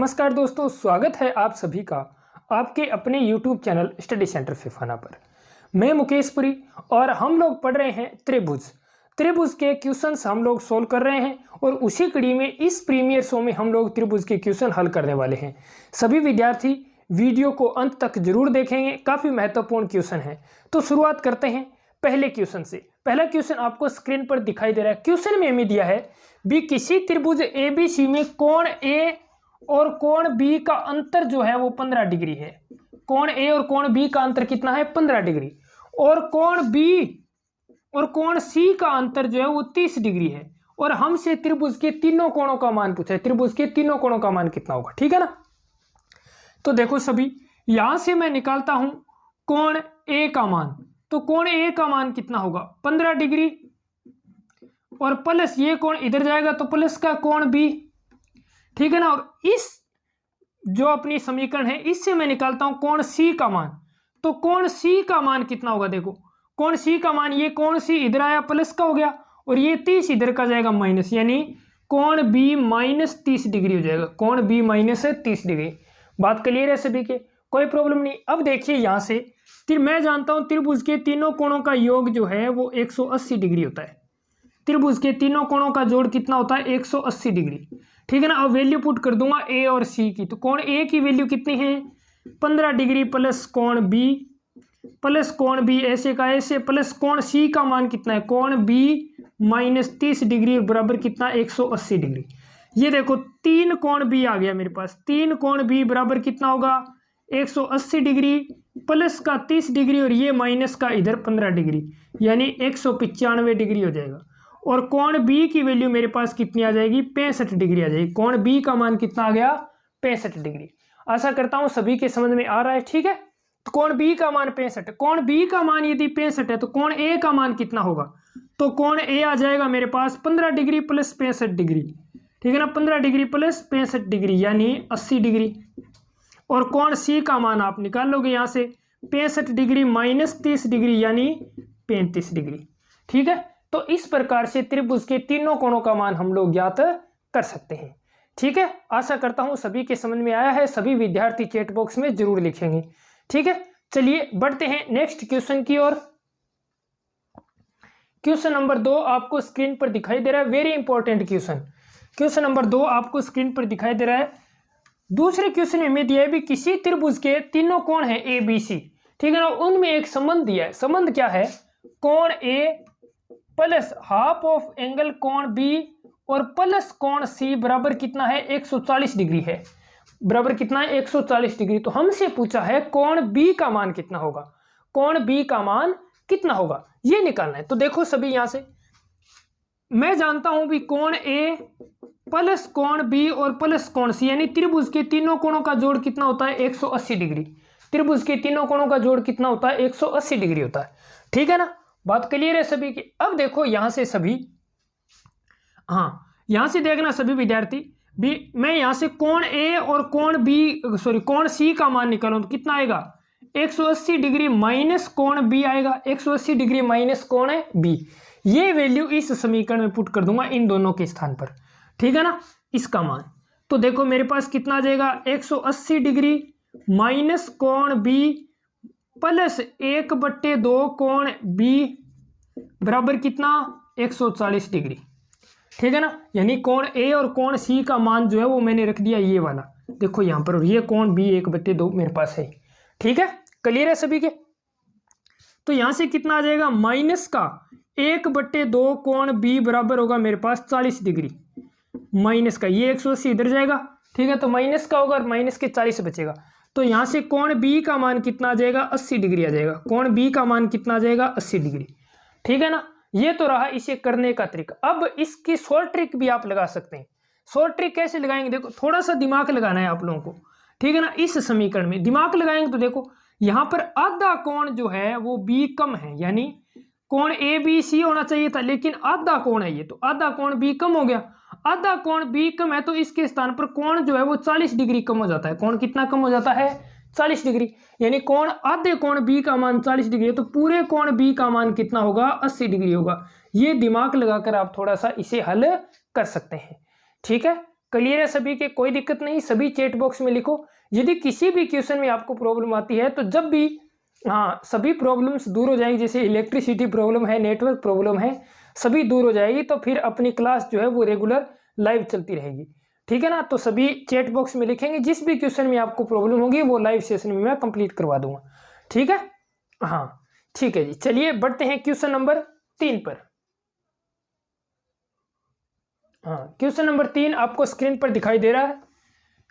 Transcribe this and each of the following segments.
नमस्कार दोस्तों, स्वागत है आप सभी का आपके अपने YouTube channel study centre Phefana पर। मैं मुकेश पुरी और हम लोग पढ़ रहे हैं त्रिभुज के क्वेश्चंस हम लोग सोल्व कर रहे हैं और उसी कड़ी में इस प्रीमियर शो में हम लोग त्रिभुज के क्वेश्चन हल करने वाले हैं। सभी विद्यार्थी वीडियो को अंत तक जरूर देखेंगे, काफ़ी महत्वपूर्ण क्वेश्चन है। तो शुरुआत करते हैं पहले क्वेश्चन से। पहला क्वेश्चन आपको स्क्रीन पर दिखाई दे रहा है। क्वेश्चन में हमें दिया है भी किसी त्रिभुज ABC में कोण A और कोण B का अंतर जो है वो 15 डिग्री है। कोण A और कोण B का अंतर कितना है? 15 डिग्री। और कोण B और कोण C का अंतर जो है वो 30 डिग्री है। और हमसे त्रिभुज के तीनों कोणों का मान पूछा है। त्रिभुज के तीनों कोणों का मान कितना होगा? ठीक है ना। तो देखो सभी, यहां से मैं निकालता हूं कोण A का मान। तो कोण A का मान कितना होगा? 15 डिग्री और प्लस ये कोण इधर जाएगा तो प्लस का कोण B, ठीक है ना। और इस जो अपनी समीकरण है इससे मैं निकालता हूं कोण C का मान। तो कोण C का मान कितना होगा? देखो कोण C का मान, ये कोण C इधर आया प्लस का हो गया और ये 30 इधर का जाएगा माइनस, यानी कोण B माइनस 30 डिग्री हो जाएगा। कोण B माइनस 30 डिग्री। बात क्लियर है सभी के? कोई प्रॉब्लम नहीं। अब देखिए यहां से मैं जानता हूं त्रिभुज के तीनों कोणों का योग जो है वो 180 डिग्री होता है। त्रिभुज के तीनों कोणों का जोड़ कितना होता है? 180 डिग्री, ठीक है ना। अब वैल्यू पुट कर दूंगा A और C की। तो कोण A की वैल्यू कितनी है? 15 डिग्री प्लस कोण B प्लस कोण B ऐसे का ऐसे प्लस कोण C का मान कितना है? कोण B माइनस 30 डिग्री बराबर कितना? 180 डिग्री। ये देखो तीन कोण B आ गया मेरे पास। तीन कोण B बराबर कितना होगा? 180 डिग्री प्लस का 30 डिग्री और ये माइनस का इधर 15 डिग्री, यानी 195 डिग्री हो जाएगा। और कोण B की वैल्यू मेरे पास कितनी आ जाएगी? 65 डिग्री आ जाएगी। कोण B का मान कितना आ गया? 65 डिग्री। आशा करता हूं सभी के समझ में आ रहा है, ठीक है। तो कोण B का मान 65, कोण B का मान यदि 65 है तो कोण A का मान कितना होगा? तो कोण A आ जाएगा मेरे पास 15 डिग्री प्लस 65 डिग्री, ठीक है ना। 15 डिग्री प्लस 65 डिग्री यानी 80 डिग्री। और कोण C का मान आप निकाल लोगे यहां से 65 डिग्री माइनस 30 डिग्री यानी 35 डिग्री, ठीक है। तो इस प्रकार से त्रिभुज के तीनों कोणों का मान हम लोग ज्ञात कर सकते हैं, ठीक है। आशा करता हूं सभी के समझ में आया है। सभी विद्यार्थी चैट बॉक्स में जरूर लिखेंगे, ठीक है। चलिए बढ़ते हैं नेक्स्ट क्वेश्चन की ओर। क्वेश्चन नंबर 2 आपको स्क्रीन पर दिखाई दे रहा है। Very important question. Question number 2 आपको स्क्रीन पर दिखाई दे रहा है। दूसरे क्वेश्चन में हमें दिया है भी किसी त्रिभुज के तीनों कोण है ABC, ठीक है ना। उनमें एक संबंध दिया है। संबंध क्या है? कोण A plus half of angle कोण B और प्लस कोण C बराबर कितना है? 140 डिग्री है। बराबर कितना है? 140 डिग्री। तो हमसे पूछा है कोण B का मान कितना होगा? कोण B का मान कितना होगा ये निकालना है। तो देखो सभी, यहां से मैं जानता हूं भी कोण A प्लस कोण B और प्लस कोण C, यानी त्रिभुज के तीनों कोणों का जोड़ कितना होता है? 180 डिग्री। त्रिभुज के तीनों कोणों का जोड़ कितना होता है? 180 डिग्री होता है, ठीक है ना। बात क्लियर है सभी की? अब देखो यहां से सभी, हाँ यहां से देखना सभी विद्यार्थी भी, मैं यहां से कोण A और कोण C का मान निकालूं तो कितना आएगा? 180 डिग्री माइनस कोण B आएगा। 180 डिग्री माइनस कोण B, ये वैल्यू इस समीकरण में पुट कर दूंगा इन दोनों के स्थान पर, ठीक है ना, इसका मान। तो देखो मेरे पास कितना आ जाएगा? 180 डिग्री माइनस कोण B प्लस 1/2 कोण B बराबर कितना? 140 डिग्री, ठीक है ना। यानी कोण A और कोण C का मान जो है वो मैंने रख दिया ये वाला, देखो यहां पर। और ये कोण B 1/2 मेरे पास है, ठीक है। क्लियर है सभी के? तो यहां से कितना आ जाएगा? माइनस का 1/2 कोण B बराबर होगा मेरे पास 40 डिग्री। माइनस का ये 180 इधर जाएगा, ठीक है, तो माइनस का होगा और माइनस के 40 बचेगा। तो यहां से कोण B का मान कितना आ जाएगा? 80 डिग्री आ जाएगा। कोण B का मान कितना आ जाएगा? 80 डिग्री, ठीक है ना। ये तो रहा इसे करने का तरीका। अब इसकी शॉर्ट ट्रिक भी आप लगा सकते हैं। शॉर्ट ट्रिक कैसे लगाएंगे? देखो थोड़ा सा दिमाग लगाना है आप लोगों को, ठीक है ना। इस समीकरण में दिमाग लगाएंगे तो देखो यहां पर आधा कोण जो है वो B कम है, यानी कोण ABC होना चाहिए था, लेकिन आधा कोण है ये, तो आधा कोण B कम हो गया। आधा कोण B कम है तो इसके स्थान पर कोण जो है वो 40 डिग्री कम हो जाता है। कोण कितना कम हो जाता है? 40 डिग्री। यानी कोण आधे कोण B का मान 40 डिग्री है तो पूरे कोण B का मान कितना होगा? 80 डिग्री होगा। ये दिमाग लगाकर आप थोड़ा सा इसे हल कर सकते हैं, ठीक है। क्लियर है सभी के? कोई दिक्कत नहीं, सभी चैट बॉक्स में लिखो। यदि किसी भी क्वेश्चन में आपको प्रॉब्लम आती है तो जब भी, हाँ, सभी प्रॉब्लम्स दूर हो जाएंगी, जैसे इलेक्ट्रिसिटी प्रॉब्लम है, नेटवर्क प्रॉब्लम है, सभी दूर हो जाएगी, तो फिर अपनी क्लास जो है वो रेगुलर लाइव चलती रहेगी, ठीक है ना। तो सभी चैट बॉक्स में लिखेंगे, जिस भी क्वेश्चन में आपको प्रॉब्लम होगी वो लाइव सेशन में मैं कंप्लीट करवा दूंगा, ठीक है। हाँ ठीक है जी, चलिए बढ़ते हैं क्वेश्चन नंबर 3 पर। हाँ, क्वेश्चन नंबर 3 आपको स्क्रीन पर दिखाई दे रहा है।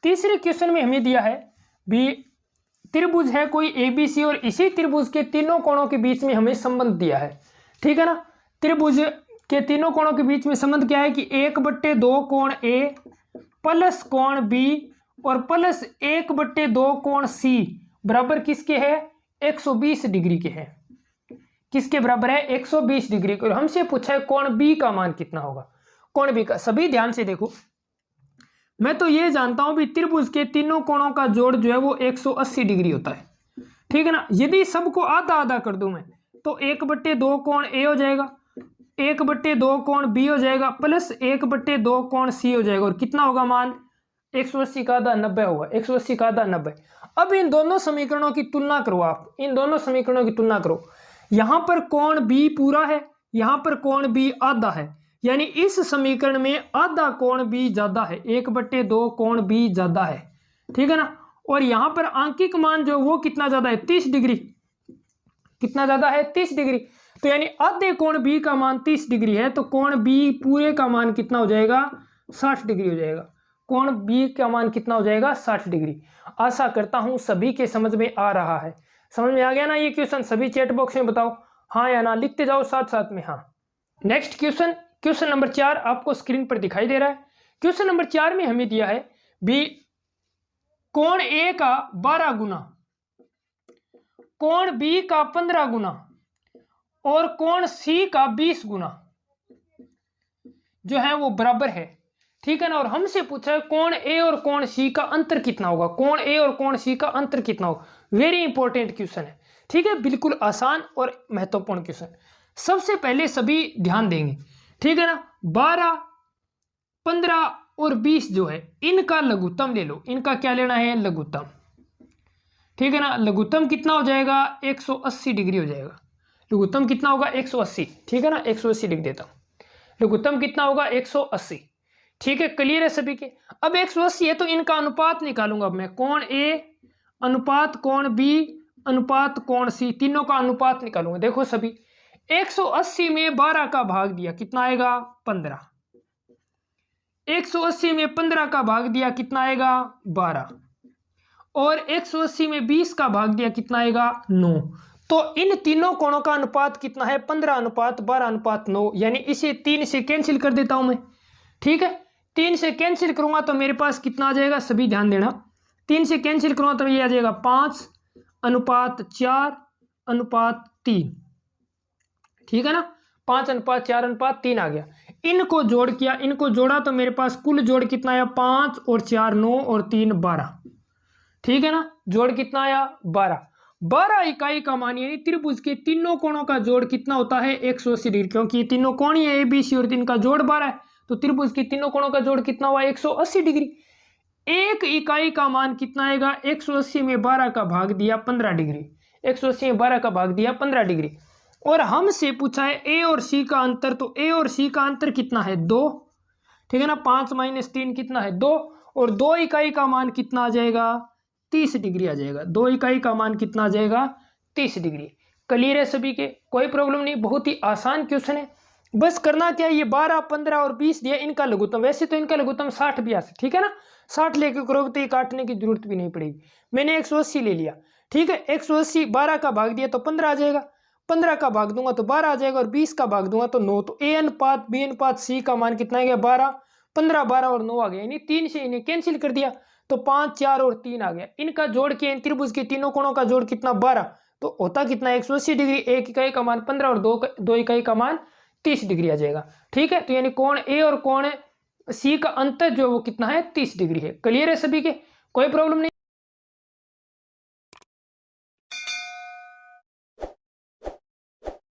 तीसरे क्वेश्चन में हमें दिया है भी त्रिभुज है कोई ABC और इसी त्रिभुज के तीनों कोणों के बीच में हमें संबंध दिया है, ठीक है ना। त्रिभुज के तीनों कोणों के बीच में संबंध क्या है कि 1/2 कोण A प्लस कोण B और प्लस 1/2 कोण C बराबर किसके है? 120 डिग्री के हैं। किसके बराबर है? 120 डिग्री के। और हमसे पूछा है कोण B का मान कितना होगा। कोण B का, सभी ध्यान से देखो, मैं तो ये जानता हूं भी त्रिभुज के तीनों कोणों का जोड़ जो है वो 180 डिग्री होता है, ठीक है ना। यदि सबको आधा आधा कर दूं मैं तो 1/2 कोण A हो जाएगा, 1/2 कोण B हो जाएगा, प्लस 1/2 कोण C हो जाएगा। और कितना होगा मान? 180 का आधा 90 होगा, 180 का आधा 90। अब इन दोनों समीकरणों की तुलना करो, आप इन दोनों समीकरणों की तुलना करो। यहां पर कोण B पूरा है, यहां पर कोण B आधा है, यानी इस समीकरण में आधा कोण B ज्यादा है, 1/2 कोण B ज्यादा है, ठीक है ना। और यहां पर आंकिक मान जो वो कितना ज्यादा है? 30 डिग्री। कितना ज्यादा है? 30 डिग्री। तो यानी आधे कोण B का मान 30 डिग्री है, तो कोण B पूरे का मान कितना हो जाएगा? 60 डिग्री हो जाएगा। कोण B का मान कितना हो जाएगा? 60 डिग्री। आशा करता हूं सभी के समझ में आ रहा है। समझ में आ गया ना ये क्वेश्चन? सभी चैट बॉक्स में बताओ हाँ या ना, लिखते जाओ साथ साथ में हाँ। नेक्स्ट क्वेश्चन, क्वेश्चन नंबर 4 आपको स्क्रीन पर दिखाई दे रहा है। क्वेश्चन नंबर 4 में हमें दिया है भी कोण A का 12 गुना, कोण B का 15 गुना और कोण C का 20 गुना जो है वो बराबर है, ठीक है ना। और हमसे पूछा है कोण A और कोण C का अंतर कितना होगा। कोण A और कोण C का अंतर कितना होगा? वेरी इंपॉर्टेंट क्वेश्चन है, ठीक है, बिल्कुल आसान और महत्वपूर्ण क्वेश्चन। सबसे पहले सभी ध्यान देंगे, ठीक है ना। 12, 15 और 20 जो है इनका लघुत्तम ले लो। इनका क्या लेना है? लघुत्तम, ठीक है ना। लघुत्तम कितना हो जाएगा? 180 डिग्री हो जाएगा। लघुत्तम कितना होगा? 180, ठीक है ना। 180 लिख देता हूं। लघुत्तम कितना होगा? 180, ठीक है। क्लियर है सभी के? अब 180 है तो इनका अनुपात निकालूंगा मैं। कोण A अनुपात कोण B अनुपात कोण C, तीनों का अनुपात निकालूंगा। देखो सभी, 180 में 12 का भाग दिया कितना आएगा? 15। 180 में 15 का भाग दिया कितना आएगा? 12। और 180 में 20 का भाग दिया कितना आएगा? 9। तो इन तीनों कोणों का अनुपात कितना है? 15:12:9। यानी इसे 3 से कैंसिल कर देता हूं मैं, ठीक है। 3 से कैंसिल करूंगा तो मेरे पास कितना आ जाएगा? सभी ध्यान देना, 3 से कैंसिल करूंगा तो ये आ जाएगा 5:4:3, ठीक है ना। 5:4:3 आ गया। इनको जोड़ किया, इनको जोड़ा तो मेरे पास कुल जोड़ कितना आया? 5 और 4 9 और 3 12, ठीक है ना। जोड़ कितना आया? 12। 12 इकाई का मान, यानी त्रिभुज के तीनों कोणों का जोड़ कितना होता है? 180 डिग्री। क्योंकि तीनों कोण है ABC और इनका जोड़ 12 है, तो त्रिभुज के तीनों कोणों का जोड़ कितना हुआ? 180 डिग्री। एक इकाई का मान कितना आएगा? 180 में 12 का भाग दिया 15 डिग्री। 180 में 12 का भाग दिया 15 डिग्री। और हमसे पूछा है A और C का अंतर, तो A और C का अंतर कितना है? 2, ठीक है ना। 5 - 3 कितना है? 2। और 2 इकाई का मान कितना आ जाएगा? 30 डिग्री आ जाएगा। 2 इकाई का मान कितना आ जाएगा? 30 डिग्री। क्लियर है सभी के? कोई प्रॉब्लम नहीं, बहुत ही आसान क्वेश्चन है। बस करना क्या है, ये 12, 15 और 20 दिया, इनका लघुत्तम, वैसे तो इनका लघुत्तम 60 भी आ सकता, ठीक है ना। 60 लेके करोगे तो ये काटने की जरूरत भी नहीं पड़ेगी। मैंने 180 ले लिया, ठीक है। 180 12 का भाग दिया तो 15 आ जाएगा, 15 का भाग दूंगा तो 12 आ जाएगा, और 20 का भाग दूंगा तो 9। तो A अनुपात B अनुपात C का मान कितना आ गया? 12, 15, 12 और 9 आ गया। यानी 3 से इन्हें कैंसिल कर दिया तो 5, 4 और 3 आ गया। इनका जोड़ के इन त्रिभुज के तीनों कोणों का जोड़ कितना? 12। तो होता कितना? 180 डिग्री। एक इकाई का मान 15 और 2 इकाई का मान 30 डिग्री आ जाएगा, ठीक है। तो यानी कोण A और कोण C का अंतर जो वो कितना है? 30 डिग्री है। क्लियर है सभी के? कोई प्रॉब्लम नहीं।